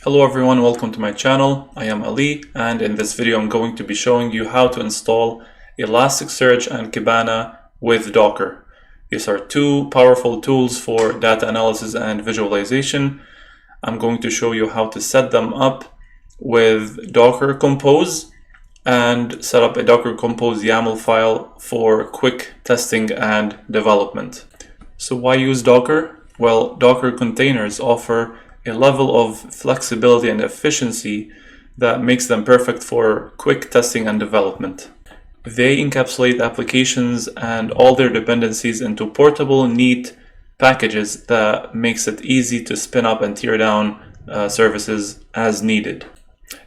Hello everyone, welcome to my channel. I am Ali, and in this video I'm going to be showing you how to install Elasticsearch and Kibana with Docker. These are two powerful tools for data analysis and visualization. I'm going to show you how to set them up with Docker Compose and set up a Docker Compose YAML file for quick testing and development. So why use Docker? Well, Docker containers offer a level of flexibility and efficiency that makes them perfect for quick testing and development. They encapsulate applications and all their dependencies into portable, neat packages that makes it easy to spin up and tear down services as needed.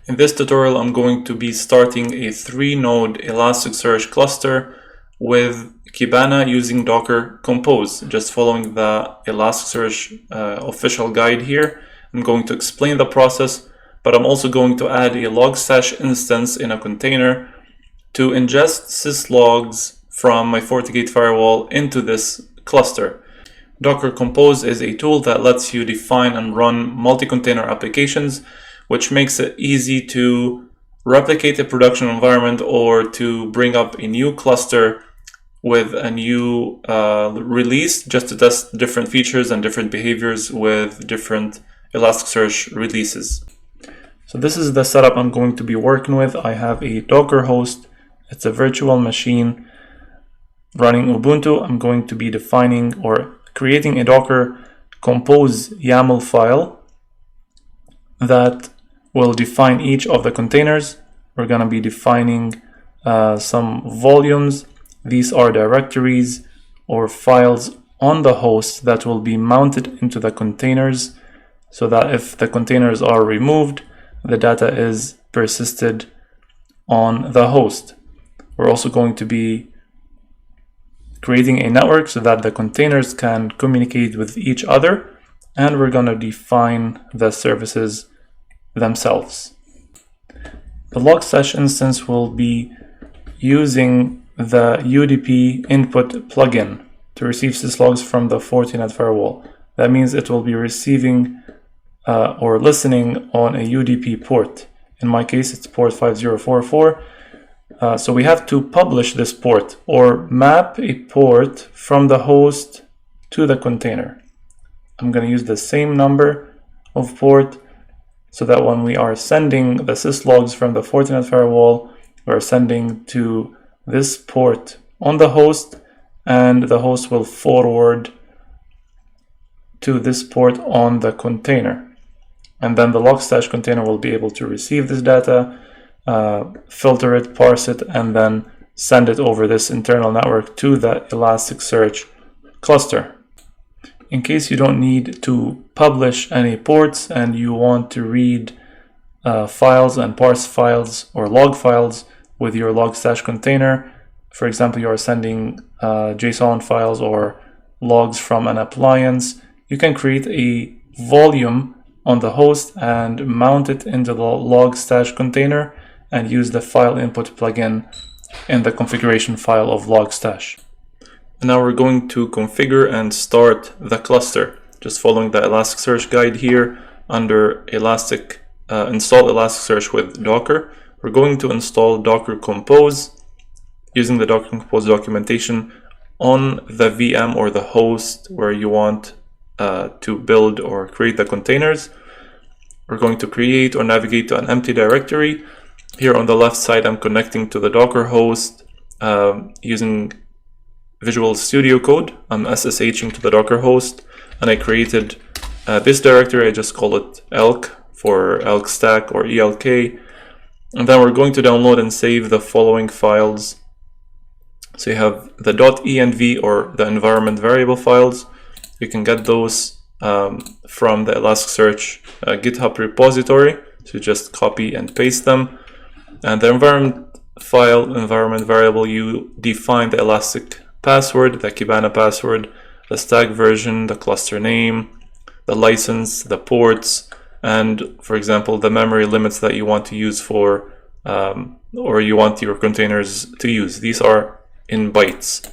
In this tutorial, I'm going to be starting a 3-node Elasticsearch cluster with Kibana using Docker Compose, just following the Elasticsearch official guide here. I'm going to explain the process, but I'm also going to add a Logstash instance in a container to ingest syslogs from my FortiGate firewall into this cluster. Docker Compose is a tool that lets you define and run multi-container applications, which makes it easy to replicate a production environment or to bring up a new cluster with a new release just to test different features and different behaviors with different Elasticsearch releases. So this is the setup I'm going to be working with. I have a Docker host. It's a virtual machine running Ubuntu. I'm going to be defining or creating a Docker Compose YAML file that will define each of the containers. We're going to be defining some volumes. These are directories or files on the host that will be mounted into the containers, so that if the containers are removed, the data is persisted on the host. We're also going to be creating a network so that the containers can communicate with each other, and we're going to define the services themselves. The Logstash instance will be using the UDP input plugin to receive syslogs from the Fortinet firewall. That means it will be receiving or listening on a UDP port. In my case, it's port 5044. So we have to publish this port or map a port from the host to the container. I'm going to use the same number of port so that when we are sending the syslogs from the Fortinet firewall, we're sending to this port on the host, and the host will forward to this port on the container. And then the Logstash container will be able to receive this data, filter it, parse it, and then send it over this internal network to the Elasticsearch cluster. In case you don't need to publish any ports and you want to read files and parse files or log files with your Logstash container, for example, you are sending JSON files or logs from an appliance, you can create a volume on the host and mount it into the Logstash container and use the file input plugin in the configuration file of Logstash. Now we're going to configure and start the cluster, just following the Elasticsearch guide here under install Elasticsearch with Docker. We're going to install Docker Compose using the Docker Compose documentation on the VM or the host where you want to build or create the containers. We're going to create or navigate to an empty directory. Here on the left side, I'm connecting to the Docker host using Visual Studio Code. I'm SSHing to the Docker host, and I created this directory. I just call it ELK for ELK stack or ELK. And then we're going to download and save the following files. So you have the .env or the environment variable files. You can get those from the Elasticsearch GitHub repository. So just copy and paste them. And the environment variable, you define the Elastic password, the Kibana password, the stack version, the cluster name, the license, the ports, and for example, the memory limits that you want to use for, or you want your containers to use. These are in bytes.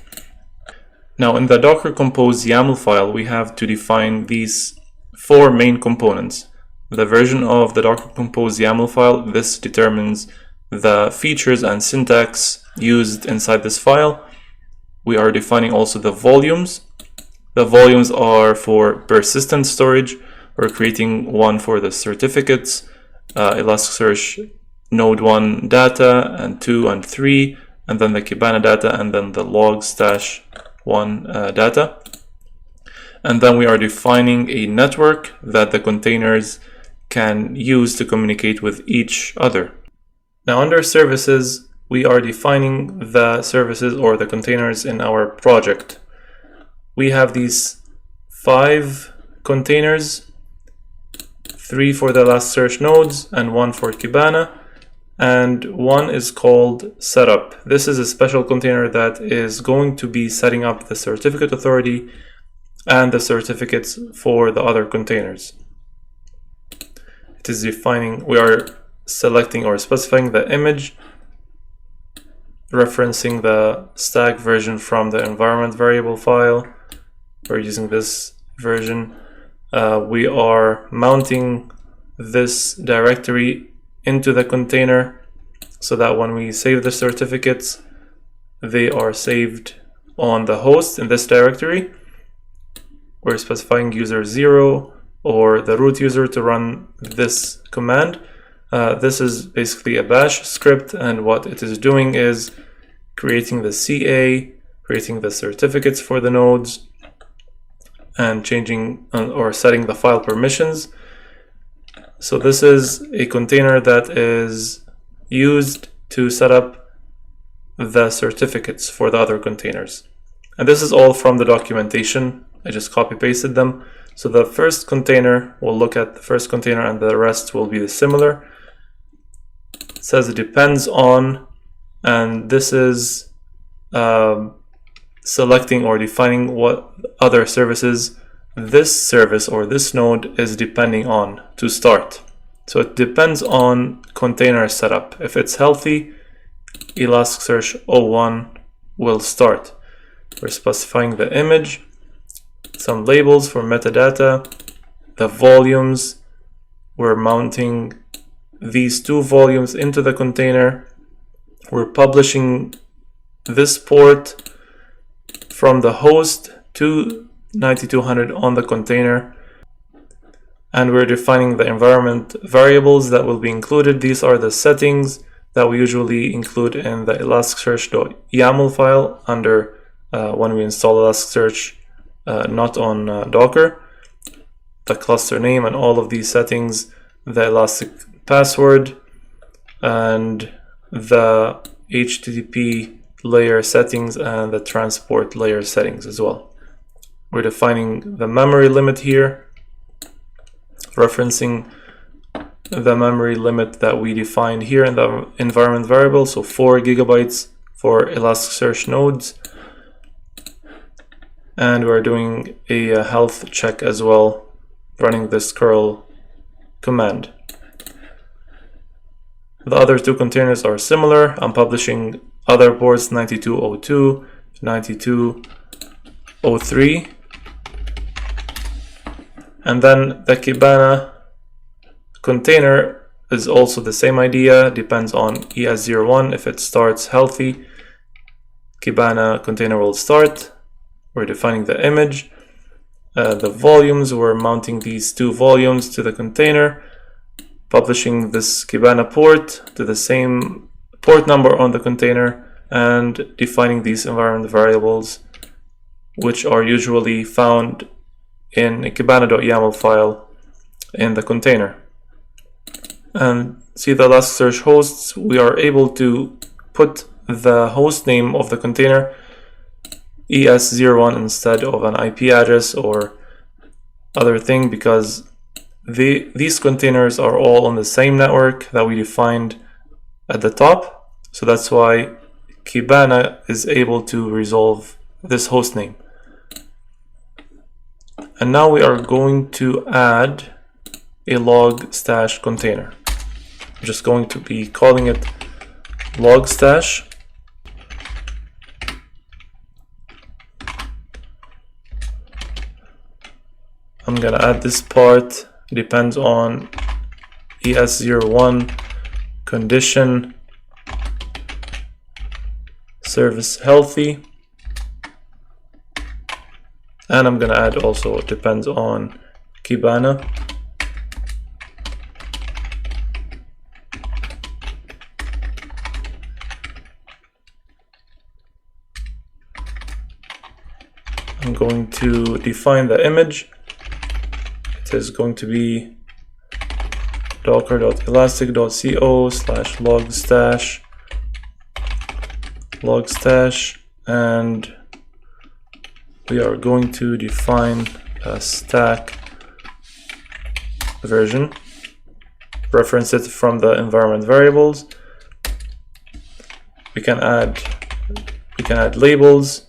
Now in the Docker Compose YAML file, we have to define these 4 main components. the version of the Docker Compose YAML file. This determines the features and syntax used inside this file. We are defining also the volumes. The volumes are for persistent storage. We're creating one for the certificates, Elasticsearch node 1 data, and 2 and 3, and then the Kibana data, and then the Logstash 1 data. And then we are defining a network that the containers can use to communicate with each other. Now under services, we are defining the services or the containers in our project. We have these 5 containers, 3 for the Elasticsearch nodes and 1 for Kibana, and 1 is called setup. This is a special container that is going to be setting up the certificate authority and the certificates for the other containers. It is defining, we are selecting or specifying the image, referencing the stack version from the environment variable file. We're using this version. We are mounting this directory into the container so that when we save the certificates, they are saved on the host in this directory. We're specifying user 0 or the root user to run this command. This is basically a bash script, and what it is doing is creating the CA, creating the certificates for the nodes, and changing or setting the file permissions. So this is a container that is used to set up the certificates for the other containers. And this is all from the documentation. I just copy pasted them. So the first container, we'll look at the first container and the rest will be similar. It says it depends on, and this is selecting or defining what other services this service or this node is depending on to start. So it depends on container setup. If it's healthy, Elasticsearch 01 will start. We're specifying the image, some labels for metadata, the volumes. We're mounting these 2 volumes into the container. We're publishing this port from the host to 9200 on the container, and we're defining the environment variables that will be included. These are the settings that we usually include in the elasticsearch.yaml file under when we install Elasticsearch, not on Docker. The cluster name and all of these settings, the elastic password, and the HTTP layer settings and the transport layer settings as well. We're defining the memory limit here, referencing the memory limit that we defined here in the environment variable, so 4 gigabytes for Elasticsearch nodes. And we're doing a health check as well, running this curl command. The other 2 containers are similar. I'm publishing other ports 9202, 9203. And then the Kibana container is also the same idea, depends on ES01. If it starts healthy, Kibana container will start. We're defining the image. The volumes, we're mounting these 2 volumes to the container, publishing this Kibana port to the same port number on the container, and defining these environment variables, which are usually found in a kibana.yaml file in the container. And see the Elasticsearch hosts, we are able to put the host name of the container ES01 instead of an IP address or other thing, because these containers are all on the same network that we defined at the top. So that's why Kibana is able to resolve this host name. And now we are going to add a Logstash container. I'm just going to be calling it Logstash. I'm gonna add this part depends on ES01 condition service healthy, and I'm gonna add also depends on Kibana. I'm going to define the image. It is going to be docker.elastic.co/logstash, and we are going to define a stack version, reference it from the environment variables. We can add labels.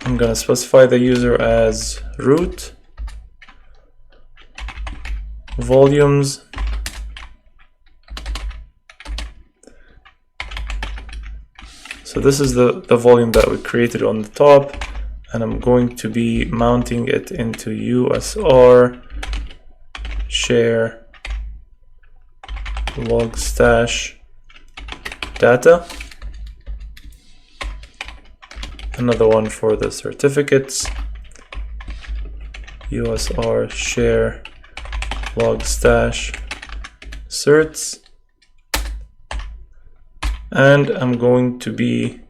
I'm going to specify the user as root, volumes, so this is the volume that we created on the top, and I'm going to be mounting it into USR share logstash data. Another one for the certificates, USR share logstash certs, and I'm going to be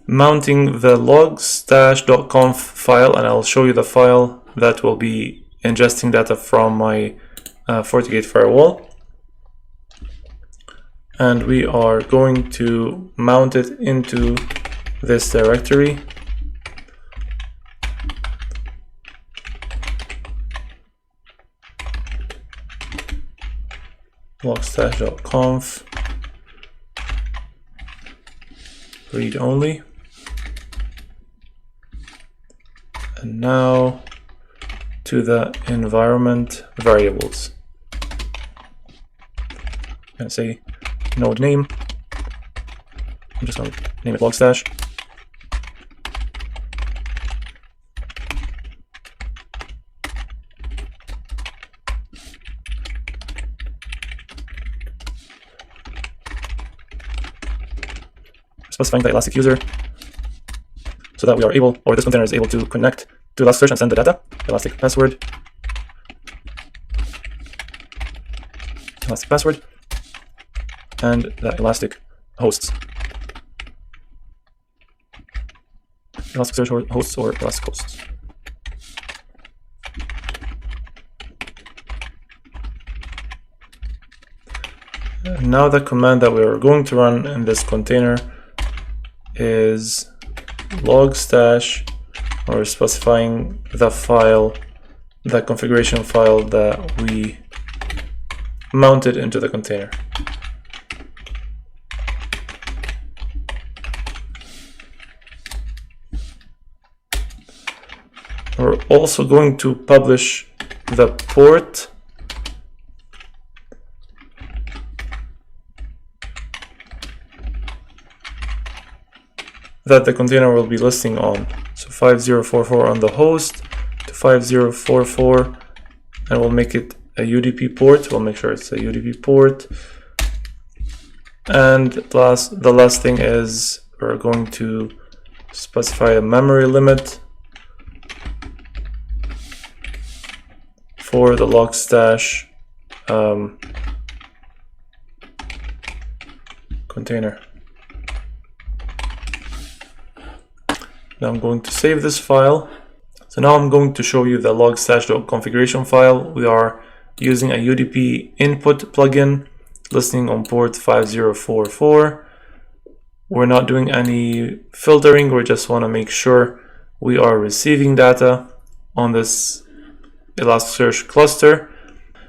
mounting the logstash.conf file, and I'll show you the file that will be ingesting data from my FortiGate firewall. And we are going to mount it into this directory. Logstash.conf read only. And now to the environment variables. I'm going to say node name. I'm just going to name it Logstash. Specifying the Elastic user so that we are able, or this container is able to connect to Elasticsearch and send the data. Elastic password, and the Elastic hosts. Elasticsearch hosts or Elastic hosts. And now the command that we are going to run in this container is logstash, or specifying the file, the configuration file that we mounted into the container. We're also going to publish the port that the container will be listing on. So 5044 on the host to 5044, and we'll make it a UDP port. We'll make sure it's a UDP port. And the last thing is we're going to specify a memory limit for the Logstash container. Now I'm going to save this file. So now I'm going to show you the logstash.configuration file. We are using a UDP input plugin listening on port 5044. We're not doing any filtering. We just want to make sure we are receiving data on this Elasticsearch cluster.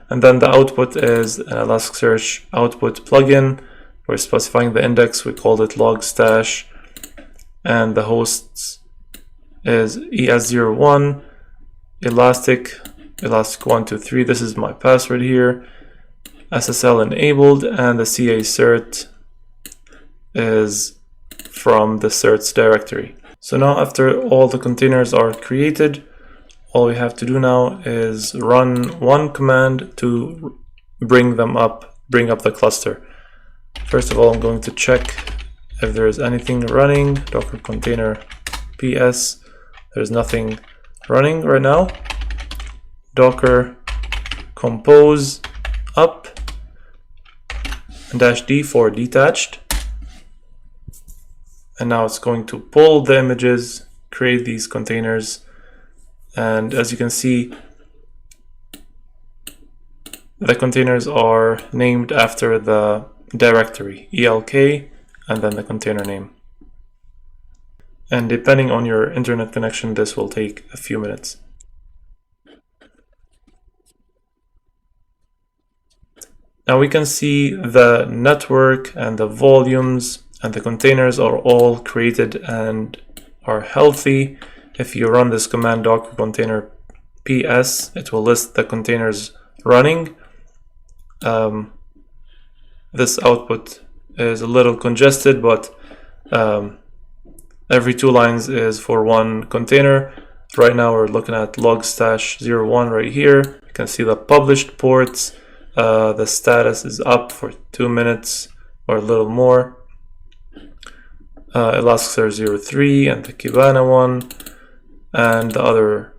And then the output is an Elasticsearch output plugin. We're specifying the index. We called it logstash. And the hosts is ES01 Elastic elastic123. This is my password here. SSL enabled, and the CA cert is from the certs directory. So now after all the containers are created, all we have to do now is run one command to bring up the cluster. First of all, I'm going to check if there is anything running. Docker container ps, there's nothing running right now. Docker compose up and -d for detached. And now it's going to pull the images, create these containers, and as you can see, the containers are named after the directory, ELK, and then the container name. And depending on your internet connection, this will take a few minutes. Now we can see the network and the volumes and the containers are all created and are healthy. If you run this command docker container ps, it will list the containers running. This output is a little congested, but every 2 lines is for one container. Right now we're looking at Logstash 01 right here. You can see the published ports. The status is up for 2 minutes or a little more. Elasticsearch 03 and the Kibana one, and the other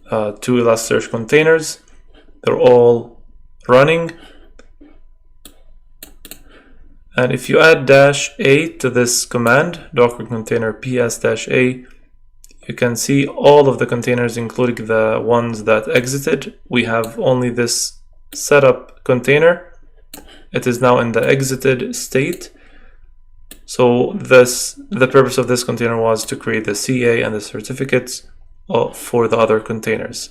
2 Elasticsearch containers. They're all running. And if you add -a to this command, docker container ps-a, you can see all of the containers, including the ones that exited. We have only this setup container. It is now in the exited state. So the purpose of this container was to create the CA and the certificates for the other containers.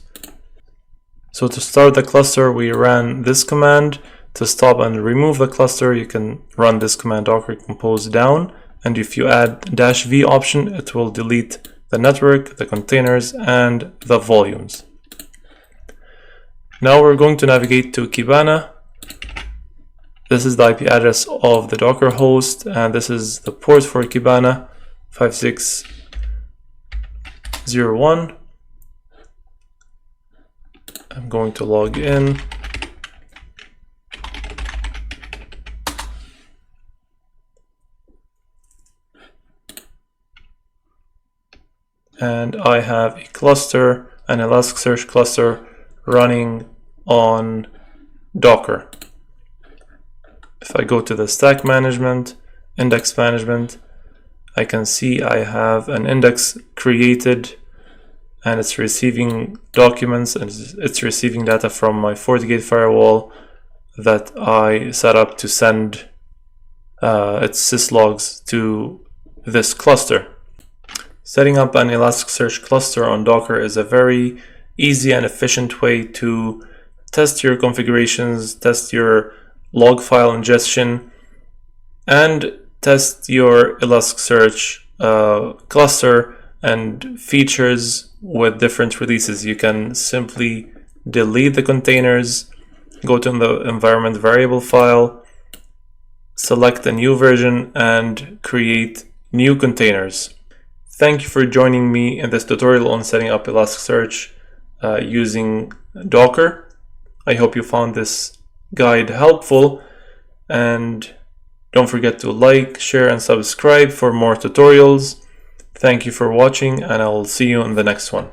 So to start the cluster, we ran this command. To stop and remove the cluster, you can run this command docker compose down, and if you add -v option, it will delete the network, the containers, and the volumes. Now we're going to navigate to Kibana. This is the IP address of the Docker host, and this is the port for Kibana, 5601. I'm going to log in. And I have a cluster, an Elasticsearch cluster running on Docker. If I go to the stack management, index management, I can see I have an index created and it's receiving documents and it's receiving data from my FortiGate firewall that I set up to send its syslogs to this cluster. Setting up an Elasticsearch cluster on Docker is a very easy and efficient way to test your configurations, test your log file ingestion, and test your Elasticsearch cluster and features with different releases. You can simply delete the containers, go to the environment variable file, select a new version, and create new containers. Thank you for joining me in this tutorial on setting up Elasticsearch using Docker. I hope you found this guide helpful, and don't forget to like, share, and subscribe for more tutorials. Thank you for watching, and I will see you in the next one.